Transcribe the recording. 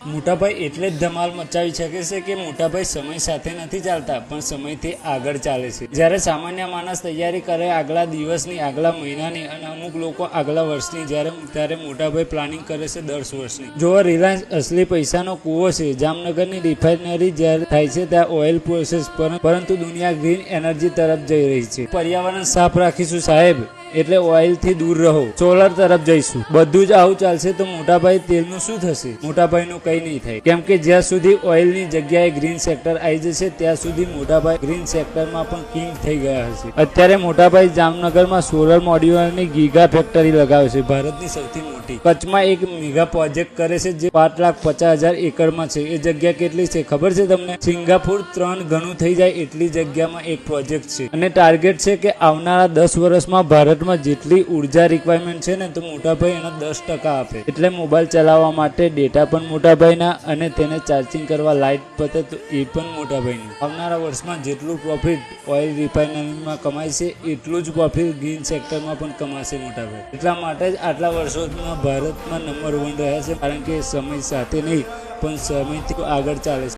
મોટાભાઈ એટલે જ ધમાલ મચાવી શકે છે કે મોટાભાઈ સમય સાથે નથી ચાલતા પણ સમયથી આગળ ચાલે છે। જ્યારે સામાન્ય માણસ તૈયારી કરે આગલા દિવસની, આગલા મહિનાની અને અમુક લોકો આગલા વર્ષની, ત્યારે મોટાભાઈ પ્લાનિંગ કરે છે 10 વર્ષની। જો રિલાયન્સ અસલી પૈસાનો કૂવો છે। જામનગરની રિફાઇનરી જ્યારે થાય છે ત્યાં ઓઇલ પ્રોસેસ, પરંતુ દુનિયા ગ્રીન એનર્જી તરફ જઈ રહી છે। પર્યાવરણ સાફ રાખીશું સાહેબ, એટલે ઓઇલ થી દૂર રહો, સોલર તરફ જઈશું। બધું જ આવું ચાલશે તો મોટાભાઈ તેલનું શું થશે? મોટાભાઈનું કંઈ નહીં થાય, કેમ કે જ્યાં સુધી ઓઇલની જગ્યાએ ગ્રીન સેક્ટર આવી જશે ત્યાં સુધી મોટાભાઈ ગ્રીન સેક્ટરમાં પણ કિંગ થઈ ગયા હશે। અત્યારે મોટાભાઈ જામનગરમાં સોલર મોડ્યુલરની ગીગા ફેક્ટરી લગાવે છે, ભારતની સૌથી મોટી। કચ્છમાં એક મેગા પ્રોજેક્ટ કરે છે જે 5,50,000 એકરમાં છે। એ જગ્યા કેટલી છે ખબર છે તમને? સિંગાપુર 3 ગણું થઈ જાય એટલી જગ્યામાં એક પ્રોજેક્ટ છે અને ટાર્ગેટ છે કે આવનારા 10 વર્ષમાં ભારત જેટલી ઉર્જા રિક્વાયરમેન્ટ છે ને તો મોટાભાઈ એના 10% આપે। એટલે મોબાઈલ ચલાવવા માટે ડેટા પણ મોટાભાઈના અને તેને ચાર્જિંગ કરવા લાઇટ પતે તો એ પણ મોટાભાઈનું। આવનારા વર્ષમાં જેટલું પ્રોફિટ ઓઇલ રિફાઇનરીમાં કમાય છે એટલું જ પ્રોફિટ ગ્રીન સેક્ટરમાં પણ કમાશે મોટાભાઈ। એટલા માટે જ આટલા વર્ષોમાં ભારતમાં નંબર 1 રહ્યા છે, કારણ કે સમય સાથે નહીં પણ સમયથી આગળ ચાલે છે।